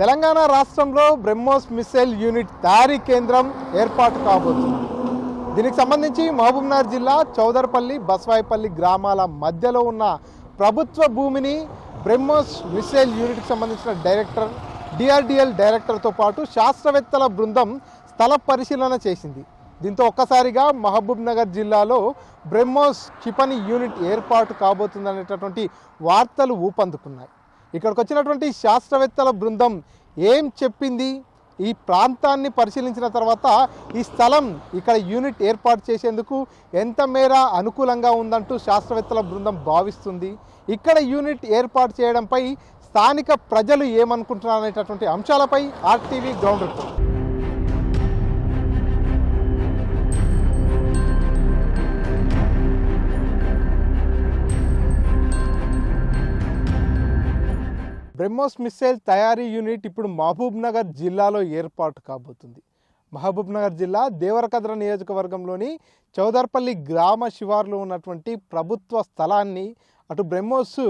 తెలంగాణ రాష్ట్రంలో BrahMos missile unit తయారీ కేంద్రం ఏర్పాటు కాబోతుంది. దీనికి సంబంధించి మహబూబ్నగర్ జిల్లా చౌదరపల్లి, బస్వాయిపల్లి గ్రామాల మధ్యలో ఉన్న ప్రభుత్వ భూమిని బ్రహ్మోస్ మిసైల్ యూనిట్కి సంబంధించిన డైరెక్టర్, డిఆర్డిఎల్ డైరెక్టర్తో పాటు శాస్త్రవేత్తల బృందం స్థల పరిశీలన చేసింది. దీంతో ఒక్కసారిగా మహబూబ్నగర్ జిల్లాలో బ్రహ్మోస్ క్షిపణి యూనిట్ ఏర్పాటు కాబోతుందనేటటువంటి వార్తలు ఊపందుకున్నాయి. ఇక్కడికి వచ్చినటువంటి శాస్త్రవేత్తల బృందం ఏం చెప్పింది, ఈ ప్రాంతాన్ని పరిశీలించిన తర్వాత ఈ స్థలం ఇక్కడ యూనిట్ ఏర్పాటు చేసేందుకు ఎంత మేర అనుకూలంగా ఉందంటూ శాస్త్రవేత్తల బృందం భావిస్తుంది, ఇక్కడ యూనిట్ ఏర్పాటు చేయడంపై స్థానిక ప్రజలు ఏమనుకుంటున్నారనేటటువంటి అంశాలపై RTV ground report. BrahMos missile తయారీ యూనిట్ ఇప్పుడు మహబూబ్నగర్ జిల్లాలో ఏర్పాటు కాబోతుంది. మహబూబ్నగర్ జిల్లా దేవరకద్ర నియోజకవర్గంలోని చౌదర్పల్లి గ్రామ శివార్లో ఉన్నటువంటి ప్రభుత్వ స్థలాన్ని అటు బ్రహ్మోస్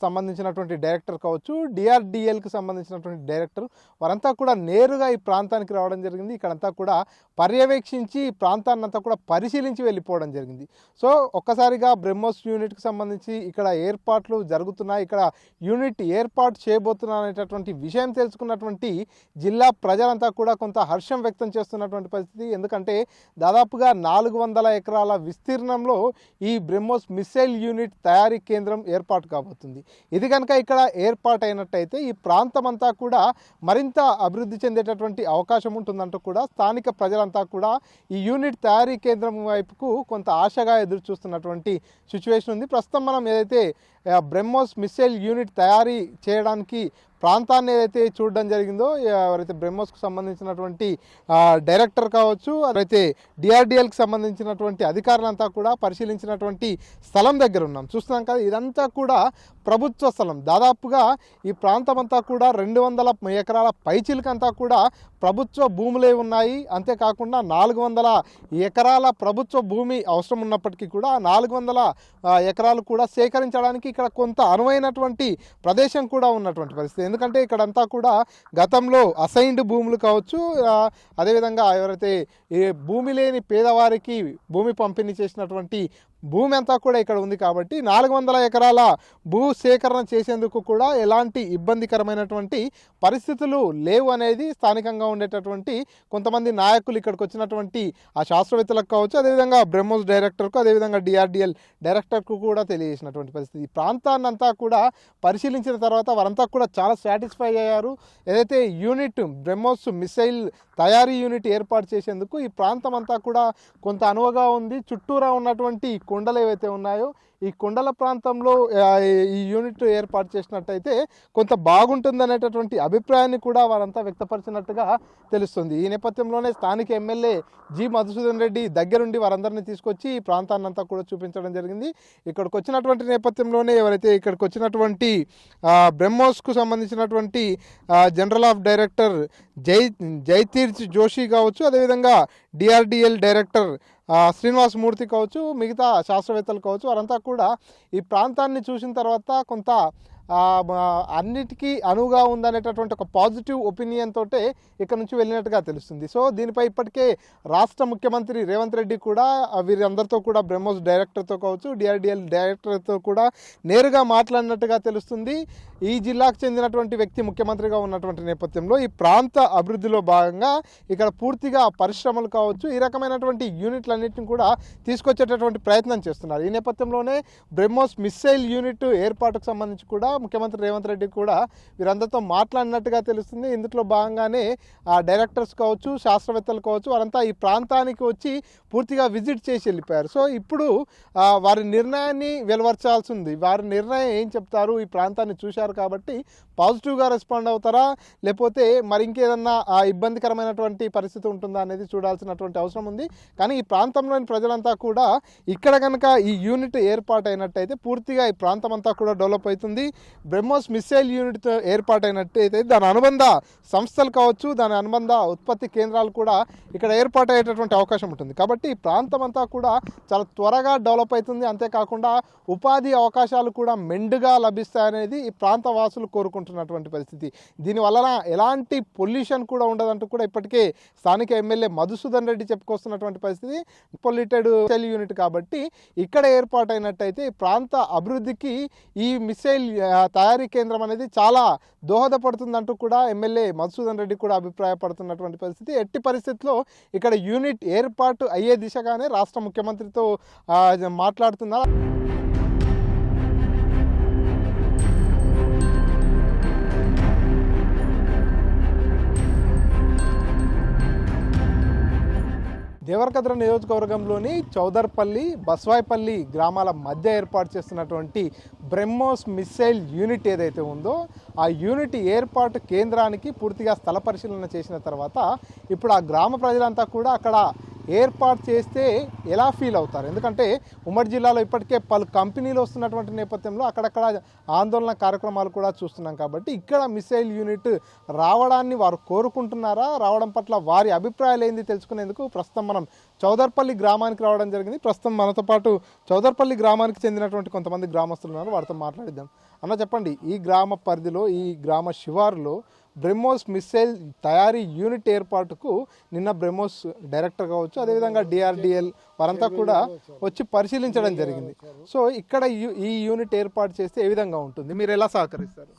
సంబంధించినటువంటి డైరెక్టర్ కావచ్చు, డిఆర్డిఎల్కి సంబంధించినటువంటి డైరెక్టర్ వారంతా కూడా నేరుగా ఈ ప్రాంతానికి రావడం జరిగింది. ఇక్కడంతా కూడా పర్యవేక్షించి ఈ ప్రాంతాన్ని అంతా కూడా పరిశీలించి వెళ్ళిపోవడం జరిగింది. సో ఒక్కసారిగా బ్రహ్మోస్ యూనిట్కి సంబంధించి ఇక్కడ ఏర్పాట్లు జరుగుతున్నాయి, ఇక్కడ యూనిట్ ఏర్పాటు చేయబోతున్నా అనేటటువంటి విషయం తెలుసుకున్నటువంటి జిల్లా ప్రజలంతా కూడా కొంత హర్షం వ్యక్తం చేస్తున్నటువంటి పరిస్థితి. ఎందుకంటే దాదాపుగా 400 ఎకరాల విస్తీర్ణంలో ఈ బ్రహ్మోస్ మిసైల్ యూనిట్ తయారీ కేంద్రం ఏర్పాటు కాబోతుంది. ఇది కనుక ఇక్కడ ఏర్పాటైనట్టయితే ఈ ప్రాంతం అంతా కూడా మరింత అభివృద్ధి చెందేటటువంటి అవకాశం ఉంటుందంటూ కూడా స్థానిక ప్రజలంతా కూడా ఈ యూనిట్ తయారీ కేంద్రం వైపుకు కొంత ఆశగా ఎదురు చూస్తున్నటువంటి సిచ్యువేషన్ ఉంది. ప్రస్తుతం మనం ఏదైతే బ్రహ్మోస్ మిసైల్ యూనిట్ తయారీ చేయడానికి ప్రాంతాన్ని ఏదైతే చూడడం జరిగిందో, ఎవరైతే బ్రహ్మోస్కు సంబంధించినటువంటి డైరెక్టర్ కావచ్చు, అదైతే డిఆర్డిఎల్కి సంబంధించినటువంటి అధికారులంతా కూడా పరిశీలించినటువంటి స్థలం దగ్గర ఉన్నాం. చూస్తున్నాం కదా, ఇదంతా కూడా ప్రభుత్వ స్థలం. దాదాపుగా ఈ ప్రాంతం అంతా కూడా 200 ఎకరాల పైచిలకంతా కూడా ప్రభుత్వ భూములే ఉన్నాయి. అంతేకాకుండా 400 ఎకరాల ప్రభుత్వ భూమి అవసరం ఉన్నప్పటికీ కూడా 400 ఎకరాలు కూడా సేకరించడానికి ఇక్కడ కొంత అనువైనటువంటి ప్రదేశం కూడా ఉన్నటువంటి పరిస్థితి. ఎందుకంటే ఇక్కడంతా కూడా గతంలో అసైన్డ్ భూములు కావచ్చు, అదేవిధంగా ఎవరైతే ఈ భూమి లేని పేదవారికి భూమి పంపిణీ చేసినటువంటి భూమి అంతా కూడా ఇక్కడ ఉంది. కాబట్టి 400 ఎకరాల భూ సేకరణ చేసేందుకు కూడా ఎలాంటి ఇబ్బందికరమైనటువంటి పరిస్థితులు లేవు అనేది స్థానికంగా ఉండేటటువంటి కొంతమంది నాయకులు ఇక్కడికి వచ్చినటువంటి ఆ శాస్త్రవేత్తలకు కావచ్చు, అదేవిధంగా బ్రహ్మోస్ డైరెక్టర్కు, అదేవిధంగా డిఆర్డిఎల్ డైరెక్టర్కు కూడా తెలియజేసినటువంటి పరిస్థితి. ఈ ప్రాంతాన్ని అంతా కూడా పరిశీలించిన తర్వాత వారంతా కూడా చాలా సాటిస్ఫై అయ్యారు. ఏదైతే యూనిట్ బ్రహ్మోస్ మిసైల్ తయారీ యూనిట్ ఏర్పాటు చేసేందుకు ఈ ప్రాంతం అంతా కూడా కొంత అనువుగా ఉంది. చుట్టూరా ఉన్నటువంటి కొండలు ఏవైతే ఉన్నాయో ఈ కొండల ప్రాంతంలో ఈ యూనిట్ ఏర్పాటు చేసినట్టయితే కొంత బాగుంటుందనేటటువంటి అభిప్రాయాన్ని కూడా వారంతా వ్యక్తపరిచినట్టుగా తెలుస్తుంది. ఈ నేపథ్యంలోనే స్థానిక ఎమ్మెల్యే జి మధుసూదన్ రెడ్డి దగ్గరుండి వారందరినీ తీసుకొచ్చి ఈ ప్రాంతాన్ని అంతా కూడా చూపించడం జరిగింది. ఇక్కడికి వచ్చినటువంటి నేపథ్యంలోనే ఎవరైతే ఇక్కడికి వచ్చినటువంటి బ్రహ్మోస్కు సంబంధించినటువంటి జనరల్ ఆఫ్ డైరెక్టర్ జైతీర్జ్ జోషి కావచ్చు, అదేవిధంగా డిఆర్డిఎల్ డైరెక్టర్ శ్రీనివాస్ మూర్తి కావచ్చు, మిగతా శాస్త్రవేత్తలు కావచ్చు, వారంతా కూడా ఈ ప్రాంతాన్ని చూసిన తర్వాత కొంత అన్నిటికీ అనువుగా ఉందనేటటువంటి ఒక పాజిటివ్ ఒపీనియన్ తోటే ఇక్కడ నుంచి వెళ్ళినట్టుగా తెలుస్తుంది. సో దీనిపై ఇప్పటికే రాష్ట్ర ముఖ్యమంత్రి రేవంత్ రెడ్డి కూడా వీరందరితో కూడా బ్రహ్మోస్ డైరెక్టర్తో కావచ్చు, డిఆర్డిఎల్ డైరెక్టర్తో కూడా నేరుగా మాట్లాడినట్టుగా తెలుస్తుంది. ఈ జిల్లాకు చెందినటువంటి వ్యక్తి ముఖ్యమంత్రిగా ఉన్నటువంటి నేపథ్యంలో ఈ ప్రాంత అభివృద్ధిలో భాగంగా ఇక్కడ పూర్తిగా పరిశ్రమలు కావచ్చు, ఈ రకమైనటువంటి యూనిట్లన్నింటినీ కూడా తీసుకొచ్చేటటువంటి ప్రయత్నం చేస్తున్నారు. ఈ నేపథ్యంలోనే బ్రహ్మోస్ మిసైల్ యూనిట్ ఏర్పాటుకు సంబంధించి కూడా ముఖ్యమంత్రి రేవంత్ రెడ్డి కూడా వీరందరితో మాట్లాడినట్టుగా తెలుస్తుంది. ఇందులో భాగంగానే డైరెక్టర్స్ కావచ్చు, శాస్త్రవేత్తలు కావచ్చు, వారంతా ఈ ప్రాంతానికి వచ్చి పూర్తిగా విజిట్ చేసి వెళ్ళిపోయారు. సో ఇప్పుడు వారి నిర్ణయాన్ని వెలువరచాల్సి ఉంది. వారి నిర్ణయం ఏం చెప్తారు, ఈ ప్రాంతాన్ని చూశారు కాబట్టి పాజిటివ్గా రెస్పాండ్ అవుతారా, లేకపోతే మరి ఇంకేదన్నా ఇబ్బందికరమైనటువంటి పరిస్థితి ఉంటుందా అనేది చూడాల్సినటువంటి అవసరం ఉంది. కానీ ఈ ప్రాంతంలోని ప్రజలంతా కూడా ఇక్కడ కనుక ఈ యూనిట్ ఏర్పాటు అయినట్టయితే పూర్తిగా ఈ ప్రాంతం అంతా కూడా డెవలప్ అవుతుంది. బ్రహ్మోస్ మిస్సైల్ యూనిట్ ఏర్పాటైనట్టయితే దాని అనుబంధ సంస్థలు కావచ్చు, దాని అనుబంధ ఉత్పత్తి కేంద్రాలు కూడా ఇక్కడ ఏర్పాటయ్యేటటువంటి అవకాశం ఉంటుంది. కాబట్టి ఈ ప్రాంతం అంతా కూడా చాలా త్వరగా డెవలప్ అవుతుంది. అంతేకాకుండా ఉపాధి అవకాశాలు కూడా మెండుగా లభిస్తాయనేది ఈ ప్రాంత వాసులు కోరుకుంటున్నటువంటి పరిస్థితి. దీనివలన ఎలాంటి పొల్యూషన్ కూడా ఉండదంటూ కూడా ఇప్పటికే స్థానిక ఎమ్మెల్యే మధుసూదన్ రెడ్డి చెప్పుకొస్తున్నటువంటి పరిస్థితి. పొల్యూటెడ్ మిసైల్ యూనిట్ కాబట్టి ఇక్కడ ఏర్పాటైనట్టయితే ప్రాంత అభివృద్ధికి ఈ మిసైల్ తయారీ కేంద్రం అనేది చాలా దోహదపడుతుందంటూ కూడా ఎమ్మెల్యే మధుసూదన్ రెడ్డి కూడా అభిప్రాయపడుతున్నటువంటి పరిస్థితి. ఎట్టి పరిస్థితుల్లో ఇక్కడ యూనిట్ ఏర్పాటు అయ్యే దిశగానే రాష్ట్ర ముఖ్యమంత్రితో మాట్లాడుతున్నారు. దేవరకద్ర నియోజకవర్గంలోని చౌదర్పల్లి, బస్వాయిపల్లి గ్రామాల మధ్య ఏర్పాటు చేస్తున్నటువంటి బ్రహ్మోస్ మిసైల్ యూనిట్ ఏదైతే ఉందో ఆ యూనిట్ ఏర్పాటు కేంద్రానికి పూర్తిగా స్థల పరిశీలన చేసిన తర్వాత ఇప్పుడు ఆ గ్రామ ప్రజలంతా కూడా అక్కడ ఏర్పాటు చేస్తే ఎలా ఫీల్ అవుతారు? ఎందుకంటే ఉమ్మడి జిల్లాలో ఇప్పటికే పలు కంపెనీలు వస్తున్నటువంటి నేపథ్యంలో అక్కడక్కడ ఆందోళన కార్యక్రమాలు కూడా చూస్తున్నాం. కాబట్టి ఇక్కడ మిసైల్ యూనిట్ రావడాన్ని వారు కోరుకుంటున్నారా? రావడం పట్ల వారి అభిప్రాయాలు ఏంది తెలుసుకునేందుకు ప్రస్తుతం మనం చౌదర్పల్లి గ్రామానికి రావడం జరిగింది. ప్రస్తుతం మనతో పాటు చౌదర్పల్లి గ్రామానికి చెందినటువంటి కొంతమంది గ్రామస్తులు ఉన్నారు, వారితో మాట్లాడిద్దాం. అన్న చెప్పండి, ఈ గ్రామ పరిధిలో, ఈ గ్రామ శివారులో బ్రహ్మోస్ మిసైల్ తయారీ యూనిట్ ఏర్పాటుకు నిన్న బ్రహ్మోస్ డైరెక్టర్ కావచ్చు, అదేవిధంగా డిఆర్డిఎల్ వారంతా కూడా వచ్చి పరిశీలించడం జరిగింది. సో ఇక్కడ ఈ యూనిట్ ఏర్పాటు చేస్తే ఏ విధంగా ఉంటుంది, మీరు ఎలా సహకరిస్తారు?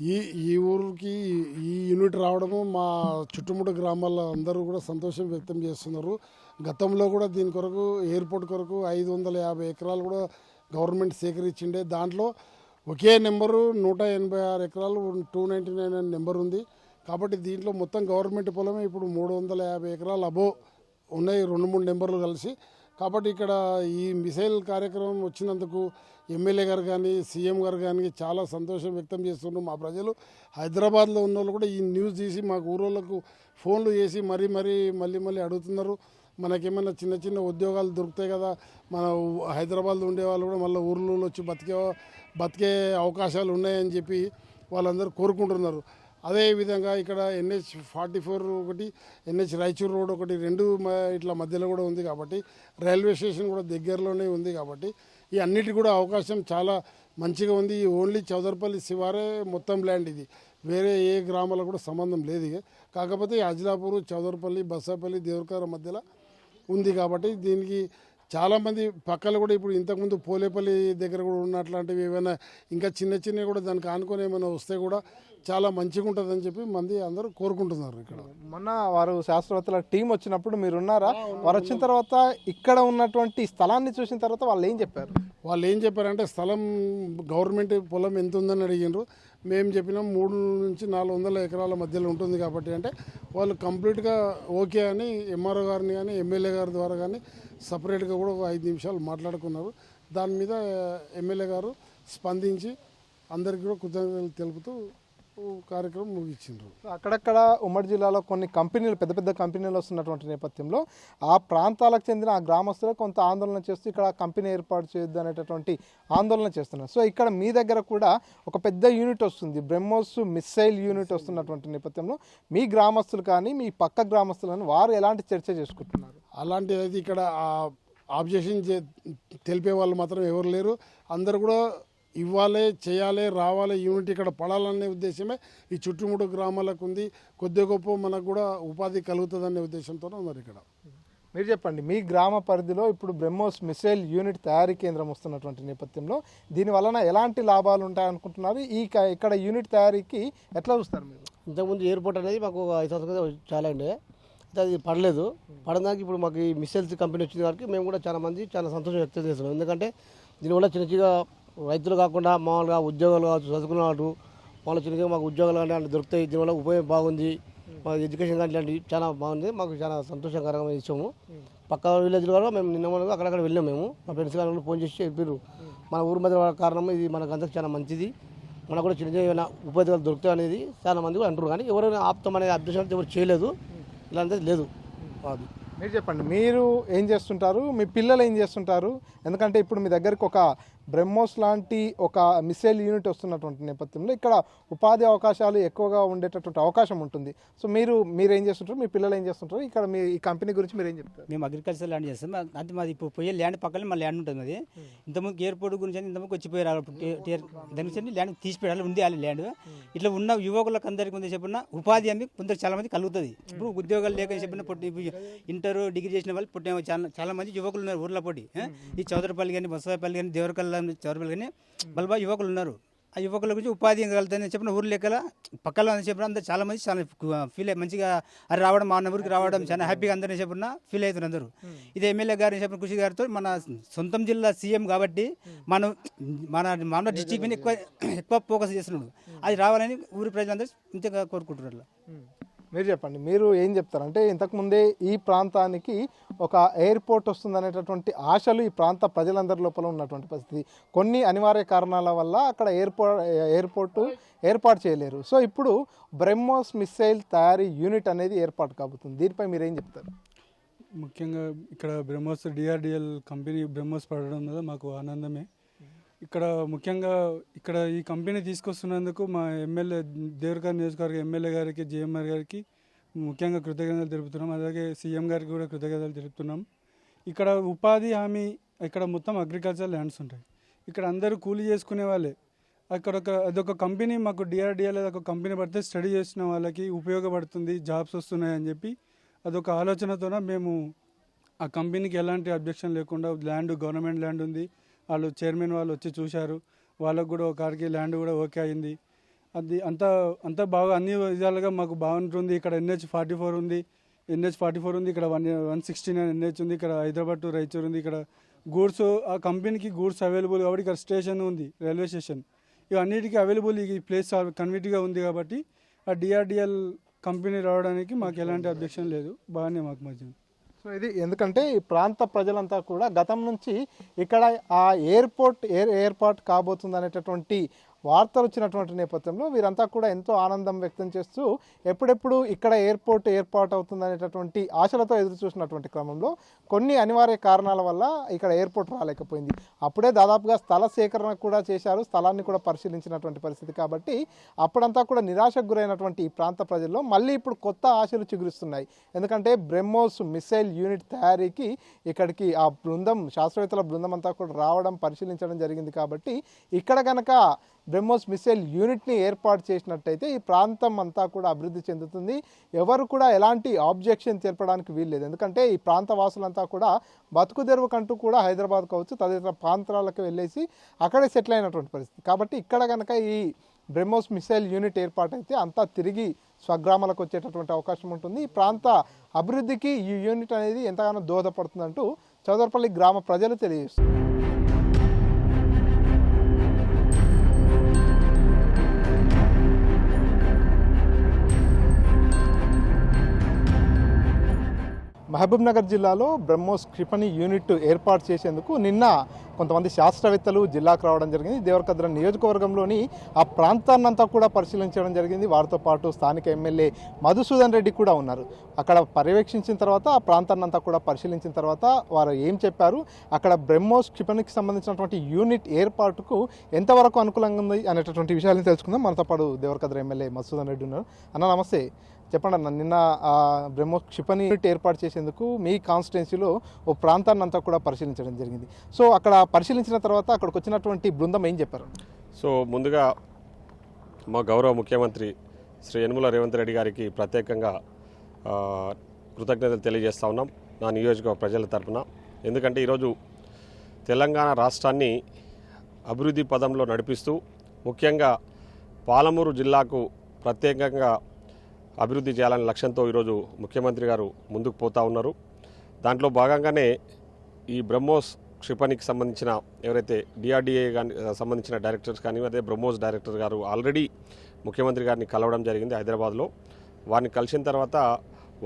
ఈ ఊరికి ఈ యూనిట్ రావడము మా చుట్టుముట్టు గ్రామాల్లో అందరూ కూడా సంతోషం వ్యక్తం చేస్తున్నారు. గతంలో కూడా దీని కొరకు ఎయిర్పోర్ట్ కొరకు 550 ఎకరాలు కూడా గవర్నమెంట్ సేకరించిండే. దాంట్లో ఒకే నెంబరు 186 ఎకరాలు 299 అనే నెంబర్ ఉంది. కాబట్టి దీంట్లో మొత్తం గవర్నమెంట్ పొలమే ఇప్పుడు 350 ఎకరాలు అబో ఉన్నాయి, 2-3 నెంబర్లు కలిసి. కాబట్టి ఇక్కడ ఈ మిసైల్ కార్యక్రమం వచ్చినందుకు ఎమ్మెల్యే గారు కానీ సీఎం గారు కానీ చాలా సంతోషం వ్యక్తం చేస్తున్నారు. మా ప్రజలు హైదరాబాద్లో ఉన్న వాళ్ళు కూడా ఈ న్యూస్ తీసి మాకు ఊరోళ్ళకు ఫోన్లు చేసి మళ్ళీ అడుగుతున్నారు. మనకేమైనా చిన్న చిన్న ఉద్యోగాలు దొరుకుతాయి కదా, మన హైదరాబాద్లో ఉండే వాళ్ళు కూడా మళ్ళీ ఊర్లో వచ్చి బతికే అవకాశాలు ఉన్నాయని చెప్పి వాళ్ళందరూ కోరుకుంటున్నారు. అదేవిధంగా ఇక్కడ NH-44 ఒకటి, NH రాయచూర్ రోడ్ ఒకటి, 2 ఇట్లా మధ్యలో కూడా ఉంది. కాబట్టి రైల్వే స్టేషన్ కూడా దగ్గరలోనే ఉంది. కాబట్టి ఈ అన్నిటి కూడా అవకాశం చాలా మంచిగా ఉంది. ఓన్లీ చౌదర్పల్లి శివారే మొత్తం ల్యాండ్, ఇది వేరే ఏ గ్రామాలకు కూడా సంబంధం లేదు. కాకపోతే అజిలాపూర్, చౌదర్పల్లి, బస్సాపల్లి, దేవరకద్ర మధ్యలో ఉంది. కాబట్టి దీనికి చాలామంది పక్కలు కూడా ఇప్పుడు ఇంతకుముందు పోలేపల్లి దగ్గర కూడా ఉన్నట్లాంటివి ఏమైనా ఇంకా చిన్నవి కూడా దానికి ఆనుకొని ఏమైనా వస్తే కూడా చాలా మంచిగా ఉంటుందని చెప్పి మంది అందరూ కోరుకుంటున్నారు. ఇక్కడ మొన్న వారు శాస్త్రవేత్తల టీం వచ్చినప్పుడు మీరు ఉన్నారా? వారు వచ్చిన తర్వాత ఇక్కడ ఉన్నటువంటి స్థలాన్ని చూసిన తర్వాత వాళ్ళు ఏం చెప్పారంటే స్థలం గవర్నమెంట్ పొలం ఎంత ఉందని అడిగినారు. మేము చెప్పినాం 300 నుంచి 400 ఎకరాల మధ్యలో ఉంటుంది. కాబట్టి అంటే వాళ్ళు కంప్లీట్గా ఓకే అని ఎంఆర్ఓ గారిని కానీ ఎమ్మెల్యే గారి ద్వారా కానీ సపరేట్గా కూడా 5 నిమిషాలు మాట్లాడుకున్నారు. దాని మీద ఎమ్మెల్యే గారు స్పందించి అందరికీ కూడా కృతజ్ఞతలు తెలుపుతూ కార్యక్రమం ముగించారు. అక్కడక్కడ ఉమ్మడి జిల్లాలో కొన్ని కంపెనీలు, పెద్ద పెద్ద కంపెనీలు వస్తున్నటువంటి నేపథ్యంలో ఆ ప్రాంతాలకు చెందిన ఆ గ్రామస్తులు కొంత ఆందోళన చేస్తూ ఇక్కడ కంపెనీ ఏర్పాటు చేయొద్దు అనేటటువంటి ఆందోళన చేస్తున్నారు. సో ఇక్కడ మీ దగ్గర కూడా ఒక పెద్ద యూనిట్ వస్తుంది, బ్రహ్మోస్ మిసైల్ యూనిట్ వస్తున్నటువంటి నేపథ్యంలో మీ గ్రామస్తులు కానీ మీ పక్క గ్రామస్తులను వారు ఎలాంటి చర్చ చేసుకుంటున్నారు? అలాంటిది అయితే ఇక్కడ ఆబ్జెక్షన్ తెలిపే వాళ్ళు మాత్రం ఎవరు లేరు. అందరు కూడా ఇవ్వాలి, చేయాలి, రావాలి, యూనిట్ ఇక్కడ పడాలనే ఉద్దేశమే ఈ చుట్టుముట్టు గ్రామాలకు ఉంది. కొద్దిగా గొప్ప మనకు కూడా ఉపాధి కలుగుతుందనే ఉద్దేశంతో ఉన్నారు ఇక్కడ. మీరు చెప్పండి, మీ గ్రామ పరిధిలో ఇప్పుడు బ్రహ్మోస్ మిసైల్ యూనిట్ తయారీ కేంద్రం వస్తున్నటువంటి నేపథ్యంలో దీని వలన ఎలాంటి లాభాలు ఉంటాయనుకుంటున్నారు? ఇక్కడ యూనిట్ తయారీకి ఎట్లా చూస్తారు మీరు? ఇంతకుముందు ఎయిర్పోర్ట్ అనేది మాకు 5 సంవత్సరాలు చాలా అండి, అది పడలేదు. పడడానికి ఇప్పుడు మాకు ఈ మిసైల్స్ కంపెనీ వచ్చిన వారికి మేము కూడా చాలా సంతోషం వ్యక్తం చేస్తున్నాం. ఎందుకంటే దీనివల్ల చిన్న రైతులు కాకుండా మామూలుగా ఉద్యోగాలు కావచ్చు, చదువుకున్న వాళ్ళు మామూలు చిన్నగా మాకు ఉద్యోగాలు కానీ అలా దొరుకుతాయి. దీనివల్ల ఉపయోగం బాగుంది, మాకు ఎడ్యుకేషన్ కానీ ఇలాంటివి చాలా బాగుంది. మాకు చాలా సంతోషకరంగా ఇచ్చాము. పక్క విలేజ్లో కూడా మేము నిన్న అక్కడక్కడ వెళ్ళాము. మేము మా ఫ్రెండ్స్ కానీ ఫోన్ చేసి చెప్పారు మన ఊరి మధ్య కారణం ఇది మనకు అంతకు చాలా మంచిది, మనకు కూడా చిన్న ఏమైనా ఉపాధిగాలు దొరుకుతాయి అనేది చాలా మంది కూడా అంటారు. కానీ ఎవరైనా ఆప్తం అనే అభ్యర్థన ఎవరు చేయలేదు, ఇలాంటిది లేదు. అది మీరు చెప్పండి, మీరు ఏం చేస్తుంటారు, మీ పిల్లలు ఏం చేస్తుంటారు? ఎందుకంటే ఇప్పుడు మీ దగ్గరికి ఒక బ్రహ్మోస్ లాంటి ఒక మిసైల్ యూనిట్ వస్తున్నటువంటి నేపథ్యంలో ఇక్కడ ఉపాధి అవకాశాలు ఎక్కువగా ఉండేటటువంటి అవకాశం ఉంటుంది. సో మీరేం చేస్తుంటారు, మీ పిల్లలు ఏం చేస్తుంటారు, ఇక్కడ మీ ఈ కంపెనీ గురించి మీరు ఏం చెప్తారు? మేము అగ్రికల్చర్ ల్యాండ్ చేస్తాం. అంటే మాది ఇప్పుడు పోయే ల్యాండ్ పక్కనే మా ల్యాండ్ ఉంటుంది. అది ఇంతకుముందు ఎయిర్పోర్ట్ గురించి అని ఇంతకుముందు వచ్చిపోయారు దాని గురించి ల్యాండ్ తీసిపోయాలి ఉంది ఆ ల్యాండ్. ఇట్లా ఉన్న యువకులకు అందరికీ ముందు చెప్పిన ఉపాధి అని కొందరు చాలా మంది కలుగుతుంది. ఇప్పుడు ఉద్యోగాలు లేక చెప్పిన ఇంటర్ డిగ్రీ చేసిన వాళ్ళు పుట్టిన చాలా మంది యువకులు ఉన్నారు ఊర్లో పొట్టి. ఈ చౌదరపల్లి కానీ బసవాపల్లి కానీ దేవరకల్లా చౌదరపల్లి కానీ బల్బా యువకులు ఉన్నారు. ఆ యువకుల గురించి ఉపాధి కలుగుతుందని చెప్పిన ఊరు లెక్కల పక్కల చెప్పిన అందరూ చాలా మంది చాలా ఫీల్ అయ్యి మంచిగా అది రావడం మా ఊరికి రావడం చాలా హ్యాపీగా అందరినీ చెప్పిన ఫీల్ అవుతున్నారు అందరూ. ఇది ఎమ్మెల్యే గారు చెప్పిన కృషి గారితో మన సొంతం జిల్లా సీఎం కాబట్టి మన డిస్టిక్ మీద ఎక్కువ ఫోకస్ చేస్తున్నాడు. అది రావాలని ఊరి ప్రజలందరూ ఇంతగా కోరుకుంటున్నారు. మీరు చెప్పండి, మీరు ఏం చెప్తారంటే ఇంతకుముందే ఈ ప్రాంతానికి ఒక ఎయిర్పోర్ట్ వస్తుందనేటటువంటి ఆశలు ఈ ప్రాంత ప్రజలందరి లోపల ఉన్నటువంటి పరిస్థితి. కొన్ని అనివార్య కారణాల వల్ల అక్కడ ఎయిర్పోర్టు ఏర్పాటు చేయలేరు. సో ఇప్పుడు బ్రహ్మోస్ మిసైల్ తయారీ యూనిట్ అనేది ఏర్పాటు కాబోతుంది. దీనిపై మీరు ఏం చెప్తారు? ముఖ్యంగా ఇక్కడ బ్రహ్మోస్ డిఆర్డిఎల్ కంపెనీ బ్రహ్మోస్ పడడం వల్ల మాకు ఆనందమే. ఇక్కడ ముఖ్యంగా ఇక్కడ ఈ కంపెనీ తీసుకొస్తున్నందుకు మా ఎమ్మెల్యే దేవరకద్ర నియోజకవర్గ ఎమ్మెల్యే గారికి జేఎంఆర్ గారికి ముఖ్యంగా కృతజ్ఞతలు తెలుపుతున్నాం. అలాగే సీఎం గారికి కూడా కృతజ్ఞతలు తెలుపుతున్నాం. ఇక్కడ ఉపాధి హామీ ఇక్కడ మొత్తం అగ్రికల్చర్ ల్యాండ్స్ ఉంటాయి. ఇక్కడ అందరూ కూలీ చేసుకునే వాళ్ళే. అక్కడ అదొక కంపెనీ మాకు డిఆర్డిఎల్ ఒక కంపెనీ పడితే స్టడీ చేసిన వాళ్ళకి ఉపయోగపడుతుంది, జాబ్స్ వస్తున్నాయని చెప్పి అదొక ఆలోచనతోన మేము ఆ కంపెనీకి ఎలాంటి అబ్జెక్షన్ లేకుండా ల్యాండ్ గవర్నమెంట్ ల్యాండ్ ఉంది, వాళ్ళు చైర్మన్ వాళ్ళు వచ్చి చూశారు, వాళ్ళకు కూడా ఒకరికి ల్యాండ్ కూడా ఓకే అయింది. అది అంతా బాగా అన్ని విధాలుగా మాకు బాగుంటుంది. ఇక్కడ NH44 ఉంది, ఇక్కడ 169 NH ఉంది, ఇక్కడ హైదరాబాద్ టు రాయచూర్ ఉంది, ఇక్కడ గూడ్స్ ఆ కంపెనీకి గూడ్స్ అవైలబుల్ కాబట్టి ఇక్కడ స్టేషన్ ఉంది, రైల్వే స్టేషన్, ఇవన్నిటికీ అవైలబుల్ ఈ ప్లేస్ కన్వీనియంట్గా ఉంది కాబట్టి ఆ డిఆర్డిఎల్ కంపెనీ రావడానికి మాకు ఎలాంటి అబ్జెక్షన్ లేదు, బాగానే మాకు మధ్య. సో ఇది ఎందుకంటే ఈ ప్రాంత ప్రజలంతా కూడా గతం నుంచి ఇక్కడ ఆ ఏర్పాటు కాబోతుంది అనేటటువంటి వార్తలు వచ్చినటువంటి నేపథ్యంలో వీరంతా కూడా ఎంతో ఆనందం వ్యక్తం చేస్తూ ఎప్పుడెప్పుడు ఇక్కడ ఏర్పాటు అవుతుంది అనేటటువంటి ఆశలతో ఎదురు చూసినటువంటి క్రమంలో కొన్ని అనివార్య కారణాల వల్ల ఇక్కడ ఎయిర్పోర్ట్ రాలేకపోయింది. అప్పుడే దాదాపుగా స్థల సేకరణ కూడా చేశారు, స్థలాన్ని కూడా పరిశీలించినటువంటి పరిస్థితి. కాబట్టి అప్పుడంతా కూడా నిరాశకు గురైనటువంటి ఈ ప్రాంత ప్రజల్లో మళ్ళీ ఇప్పుడు కొత్త ఆశలు చిగురిస్తున్నాయి. ఎందుకంటే బ్రహ్మోస్ మిసైల్ యూనిట్ తయారీకి ఇక్కడికి ఆ శాస్త్రవేత్తల బృందం అంతా కూడా రావడం పరిశీలించడం జరిగింది. కాబట్టి ఇక్కడ కనుక బ్రహ్మోస్ మిసైల్ యూనిట్ని ఏర్పాటు చేసినట్టయితే ఈ ప్రాంతం అంతా కూడా అభివృద్ధి చెందుతుంది. ఎవరు కూడా ఎలాంటి ఆబ్జెక్షన్ తెలపడానికి వీల్లేదు. ఎందుకంటే ఈ ప్రాంత వాసులంతా కూడా బతుకు తెరువు కంటూ కూడా హైదరాబాద్ కావచ్చు తదితర ప్రాంతాలకు వెళ్ళేసి అక్కడే సెటిల్ అయినటువంటి పరిస్థితి. కాబట్టి ఇక్కడ కనుక ఈ బ్రహ్మోస్ మిసైల్ యూనిట్ ఏర్పాటైతే అంతా తిరిగి స్వగ్రామాలకు వచ్చేటటువంటి అవకాశం ఉంటుంది. ఈ ప్రాంత అభివృద్ధికి ఈ యూనిట్ అనేది ఎంతగానో దోహదపడుతుందంటూ చౌదరపల్లి గ్రామ ప్రజలు తెలియజేస్తారు. మహబూబ్నగర్ జిల్లాలో బ్రహ్మోస్ క్షిపణి యూనిట్ ఏర్పాటు చేసేందుకు నిన్న కొంతమంది శాస్త్రవేత్తలు జిల్లాకు రావడం జరిగింది. దేవరకద్ర నియోజకవర్గంలోని ఆ ప్రాంతాన్నంతా కూడా పరిశీలించడం జరిగింది. వారితో పాటు స్థానిక ఎమ్మెల్యే మధుసూదన్ రెడ్డి కూడా ఉన్నారు. అక్కడ పర్యవేక్షించిన తర్వాత ఆ ప్రాంతాన్నంతా కూడా పరిశీలించిన తర్వాత వారు ఏం చెప్పారు, అక్కడ బ్రహ్మోస్ క్షిపణికి సంబంధించినటువంటి యూనిట్ ఏర్పాటుకు ఎంతవరకు అనుకూలంగా ఉంది అనేటటువంటి విషయాలను తెలుసుకుందాం. మనతో పాటు దేవరకద్ర ఎమ్మెల్యే మధుసూదన్ రెడ్డి ఉన్నారు. అన్న నమస్తే, చెప్పండి అన్న, నిన్న బ్రహ్మోస్ క్షిపణి యూనిట్ ఏర్పాటు చేసేందుకు మీ కాన్స్టిట్యున్సీలో ఓ ప్రాంతాన్ని అంతా కూడా పరిశీలించడం జరిగింది. సో అక్కడ పరిశీలించిన తర్వాత అక్కడికి వచ్చినటువంటి బృందం ఏం చెప్పారు? సో ముందుగా మా గౌరవ ముఖ్యమంత్రి శ్రీ యనమల రేవంత్ రెడ్డి గారికి ప్రత్యేకంగా కృతజ్ఞతలు తెలియజేస్తా ఉన్నాం నా నియోజకవర్గ ప్రజల తరఫున. ఎందుకంటే ఈరోజు తెలంగాణ రాష్ట్రాన్ని అభివృద్ధి పదంలో నడిపిస్తూ ముఖ్యంగా పాలమూరు జిల్లాకు ప్రత్యేకంగా అభివృద్ధి చేయాలనే లక్ష్యంతో ఈరోజు ముఖ్యమంత్రి గారు ముందుకు పోతా ఉన్నారు. దాంట్లో భాగంగానే ఈ బ్రహ్మోస్ క్షిపణికి సంబంధించిన ఎవరైతే డిఆర్డిఏ కానీ సంబంధించిన డైరెక్టర్స్ కానీ అదే బ్రహ్మోస్ డైరెక్టర్ గారు ఆల్రెడీ ముఖ్యమంత్రి గారిని కలవడం జరిగింది హైదరాబాద్లో. వారిని కలిసిన తర్వాత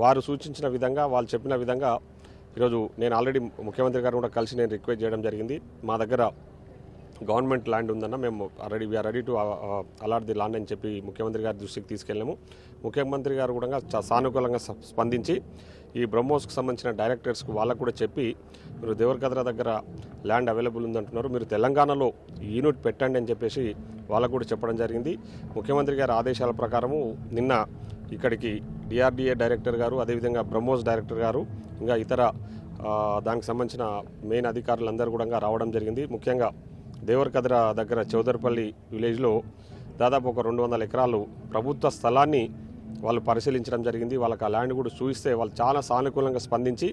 వారు సూచించిన విధంగా వాళ్ళు చెప్పిన విధంగా ఈరోజు నేను ఆల్రెడీ ముఖ్యమంత్రి గారు కూడా కలిసి నేను రిక్వెస్ట్ చేయడం జరిగింది. మా దగ్గర గవర్నమెంట్ ల్యాండ్ ఉందన్న, మేము we are ready to allot the land అని చెప్పి ముఖ్యమంత్రి గారి దృష్టికి తీసుకెళ్ళాము. ముఖ్యమంత్రి గారు కూడా సానుకూలంగా స్పందించి ఈ బ్రహ్మోస్కి సంబంధించిన డైరెక్టర్స్కి వాళ్ళకు కూడా చెప్పి మీరు దేవరకద్ర దగ్గర ల్యాండ్ అవైలబుల్ ఉందంటున్నారు, మీరు తెలంగాణలో యూనిట్ పెట్టండి అని చెప్పేసి వాళ్ళకు కూడా చెప్పడం జరిగింది. ముఖ్యమంత్రి గారి ఆదేశాల ప్రకారము నిన్న ఇక్కడికి డిఆర్డిఏ డైరెక్టర్ గారు, అదేవిధంగా బ్రహ్మోస్ డైరెక్టర్ గారు, ఇంకా ఇతర దానికి సంబంధించిన మెయిన్ అధికారులందరూ కూడా రావడం జరిగింది. ముఖ్యంగా దేవరకద్ర దగ్గర చౌదర్పల్లి విలేజ్లో దాదాపు ఒక 200 ఎకరాలు ప్రభుత్వ స్థలాన్ని వాళ్ళు పరిశీలించడం జరిగింది. వాళ్ళకి ఆ ల్యాండ్ కూడా చూపిస్తే వాళ్ళు చాలా సానుకూలంగా స్పందించి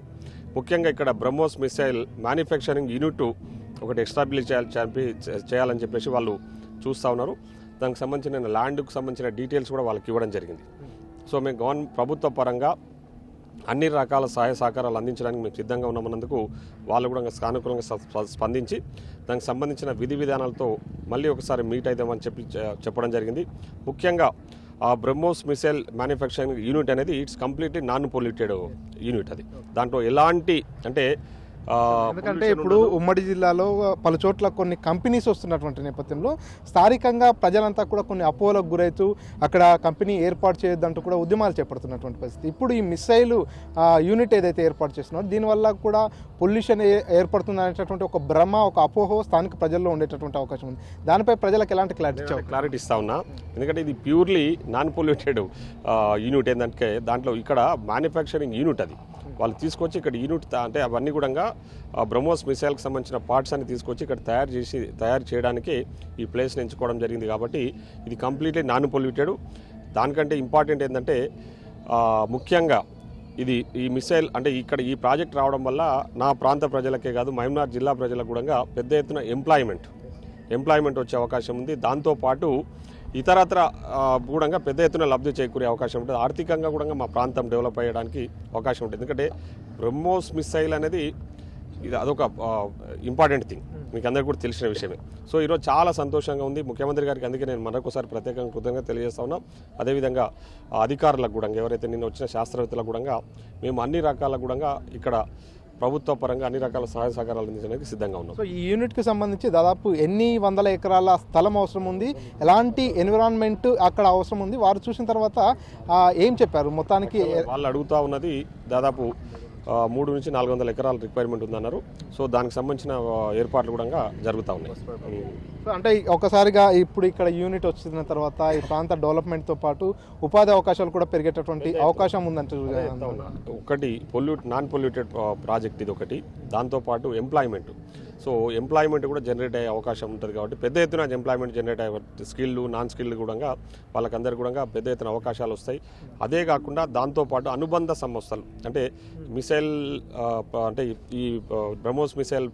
ముఖ్యంగా ఇక్కడ బ్రహ్మోస్ మిసైల్ మ్యానుఫ్యాక్చరింగ్ యూనిట్ ఒకటి ఎస్టాబ్లిష్ చేయాలని చెప్పేసి వాళ్ళు చూస్తూ ఉన్నారు. దానికి సంబంధించిన ల్యాండ్కు సంబంధించిన డీటెయిల్స్ కూడా వాళ్ళకి ఇవ్వడం జరిగింది. సో మేము ప్రభుత్వ పరంగా అన్ని రకాల సహాయ సహకారాలు అందించడానికి మేము సిద్ధంగా ఉన్నామన్నందుకు వాళ్ళు కూడా సానుకూలంగా స్పందించి దానికి సంబంధించిన విధి విధానాలతో మళ్ళీ ఒకసారి మీట్ అవుదామని చెప్పడం జరిగింది. ముఖ్యంగా ఆ బ్రహ్మోస్ మిసైల్ మ్యానుఫ్యాక్చరింగ్ యూనిట్ అనేది it's completely non polluted unit. అది దాంట్లో ఎలాంటి అంటే ఎందుకంటే ఇప్పుడు ఉమ్మడి జిల్లాలో పలు చోట్ల కొన్ని కంపెనీస్ వస్తున్నటువంటి నేపథ్యంలో స్థానికంగా ప్రజలంతా కూడా కొన్ని అపోహలకు గురవుతూ అక్కడ కంపెనీ ఏర్పాటు చేయొద్దంటూ కూడా ఉద్యమాలు చేపడుతున్నటువంటి పరిస్థితి. ఇప్పుడు ఈ మిసైల్ యూనిట్ ఏదైతే ఏర్పాటు చేస్తున్నారో దీనివల్ల కూడా పొల్యూషన్ ఏర్పడుతుంది అనేటటువంటి ఒక భ్రమ, ఒక అపోహ స్థానిక ప్రజల్లో ఉండేటటువంటి అవకాశం ఉంది. దానిపై ప్రజలకు ఎలాంటి క్లారిటీ ఇస్తా ఉన్నా, ఎందుకంటే ఇది ప్యూర్లీ నాన్ పొల్యూటెడ్ యూనిట్. ఏంటంటే దాంట్లో ఇక్కడ మ్యానుఫ్యాక్చరింగ్ యూనిట్ అది వాళ్ళు తీసుకొచ్చి ఇక్కడ యూనిట్ అంటే అవన్నీ కూడా బ్రహ్మోస్ మిసైల్కి సంబంధించిన పార్ట్స్ అన్ని తీసుకొచ్చి ఇక్కడ తయారు చేయడానికి ఈ ప్లేస్ని ఎంచుకోవడం జరిగింది. కాబట్టి ఇది కంప్లీట్లీ నాన్ పొల్యూటెడ్. దానికంటే ఇంపార్టెంట్ ఏంటంటే ముఖ్యంగా ఈ మిసైల్ అంటే ఇక్కడ ఈ ప్రాజెక్ట్ రావడం వల్ల నా ప్రాంత ప్రజలకే కాదు మహబూబ్నగర్ జిల్లా ప్రజలకు కూడా పెద్ద ఎత్తున ఎంప్లాయ్మెంట్ వచ్చే అవకాశం ఉంది. దాంతోపాటు ఇతరత్ర కూడా పెద్ద ఎత్తున లబ్ధి చేకూరే అవకాశం ఉంటుంది. ఆర్థికంగా కూడా మా ప్రాంతం డెవలప్ అయ్యడానికి అవకాశం ఉంటుంది. ఎందుకంటే బ్రహ్మోస్ మిసైల్ అనేది అదొక ఇంపార్టెంట్ థింగ్, మీకు అందరికీ కూడా తెలిసిన విషయమే. సో ఈరోజు చాలా సంతోషంగా ఉంది. ముఖ్యమంత్రి గారికి అందుకే నేను మరొకసారి ప్రత్యేకంగా కృతజ్ఞత తెలియజేస్తా ఉన్నాం. అదేవిధంగా అధికారులకు కూడా ఎవరైతే నిన్న వచ్చిన శాస్త్రవేత్తలకు కూడా మేము అన్ని రకాల కూడా ఇక్కడ ప్రభుత్వ పరంగా అన్ని రకాల సహాయ సహకారాలు అందించడానికి సిద్ధంగా ఉన్నాం. సో ఈ యూనిట్కి సంబంధించి దాదాపు ఎన్ని వందల ఎకరాల స్థలం అవసరం ఉంది, ఎలాంటి ఎన్విరాన్మెంట్ అక్కడ అవసరం ఉంది, వారు చూసిన తర్వాత ఏం చెప్పారు? మొత్తానికి వాళ్ళు అడుగుతూ ఉన్నది దాదాపు 300 నుంచి 400 ఎకరాల రిక్వైర్మెంట్ ఉందన్నారు. సో దానికి సంబంధించిన ఏర్పాట్లు కూడా జరుగుతూ ఉన్నాయి. సో అంటే ఒకసారిగా ఇప్పుడు ఇక్కడ యూనిట్ వచ్చిన తర్వాత ఈ ప్రాంత డెవలప్మెంట్తో పాటు ఉపాధి అవకాశాలు కూడా పెరిగేటటువంటి అవకాశం ఉందంటే ఒకటి నాన్ పొల్యూటెడ్ ప్రాజెక్ట్ ఇది ఒకటి. దాంతోపాటు ఎంప్లాయ్మెంట్ కూడా జనరేట్ అయ్యే అవకాశం ఉంటుంది. కాబట్టి పెద్ద ఎత్తున ఎంప్లాయ్మెంట్ జనరేట్ అయ్యే స్కిల్డ్ నాన్ స్కిల్డ్ కూడా వాళ్ళకందరికీ కూడా పెద్ద ఎత్తున అవకాశాలు వస్తాయి. అదే కాకుండా దాంతోపాటు అనుబంధ సంస్థలు అంటే మిసైల్ అంటే ఈ బ్రహ్మోస్ మిసైల్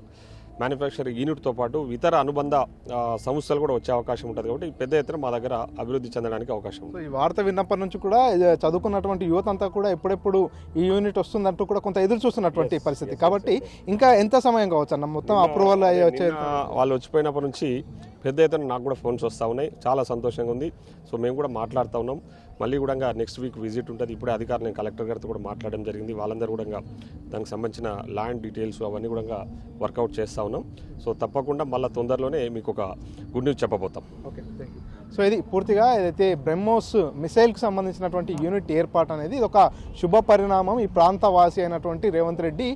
మ్యానుఫ్యాక్చరింగ్ యూనిట్తో పాటు ఇతర అనుబంధ సంస్థలు కూడా వచ్చే అవకాశం ఉంటుంది. కాబట్టి పెద్ద ఎత్తున మా దగ్గర అభివృద్ధి చెందడానికి అవకాశం ఉంది. ఈ వార్త విన్నప్పటి నుంచి కూడా చదువుకున్నటువంటి యువత అంతా కూడా ఎప్పుడెప్పుడు ఈ యూనిట్ వస్తుందంటూ కూడా కొంత ఎదురు చూస్తున్నటువంటి పరిస్థితి. కాబట్టి ఇంకా ఎంత సమయం కావచ్చు అన్న మొత్తం అప్రూవల్ అయ్యి వచ్చే వాళ్ళు వచ్చిపోయినప్పటి నుంచి పెద్ద ఎత్తున నాకు కూడా ఫోన్స్ వస్తూ ఉన్నాయి. చాలా సంతోషంగా ఉంది. సో మేము కూడా మాట్లాడుతూ ఉన్నాం. మళ్ళీ కూడా నెక్స్ట్ వీక్ విజిట్ ఉంటుంది. ఇప్పుడే అధికారులు నేను కలెక్టర్ గారితో కూడా మాట్లాడడం జరిగింది. వాళ్ళందరూ కూడా దానికి సంబంధించిన ల్యాండ్ డీటెయిల్స్ అవన్నీ కూడా వర్కౌట్ చేస్తూ ఉన్నాం. సో తప్పకుండా మళ్ళీ తొందరలోనే మీకు ఒక గుడ్ న్యూస్ చెప్పబోతాం. Okay, thank you. సో ఇది పూర్తిగా ఏదైతే బ్రహ్మోస్ మిసైల్కి సంబంధించినటువంటి యూనిట్ ఏర్పాటు అనేది ఇది ఒక శుభ పరిణామం. ఈ ప్రాంత వాసి అయినటువంటి రేవంత్ రెడ్డి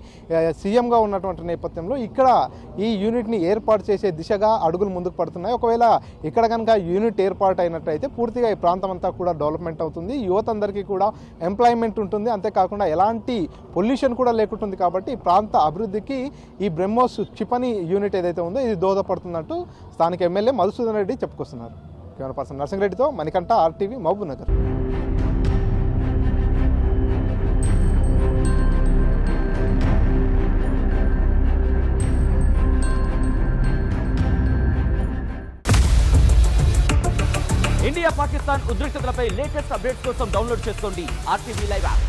సీఎంగా ఉన్నటువంటి నేపథ్యంలో ఇక్కడ ఈ యూనిట్ని ఏర్పాటు చేసే దిశగా అడుగులు ముందుకు పడుతున్నాయి. ఒకవేళ ఇక్కడ కనుక యూనిట్ ఏర్పాటు అయినట్టయితే పూర్తిగా ఈ ప్రాంతం అంతా కూడా డెవలప్మెంట్ అవుతుంది. యువత అందరికీ కూడా ఎంప్లాయ్మెంట్ ఉంటుంది. అంతేకాకుండా ఎలాంటి పొల్యూషన్ కూడా లేకుంటుంది. కాబట్టి ఈ ప్రాంత అభివృద్ధికి ఈ బ్రహ్మోస్ క్షిపణి యూనిట్ ఏదైతే ఉందో ఇది దోహదపడుతుందంటూ స్థానిక ఎమ్మెల్యే మధుసూదన్ రెడ్డి చెప్పుకొస్తున్నారు. కెమెరా పర్సన్ నర్సింగ్రెడ్డితో Manikanta, RTV, Mahabubnagar. India Pakistan ఉద్రిక్తతలపై లేటెస్ట్ అప్డేట్స్ కోసం డౌన్లోడ్ చేసుకోండి RTV లైవ్ యాప్.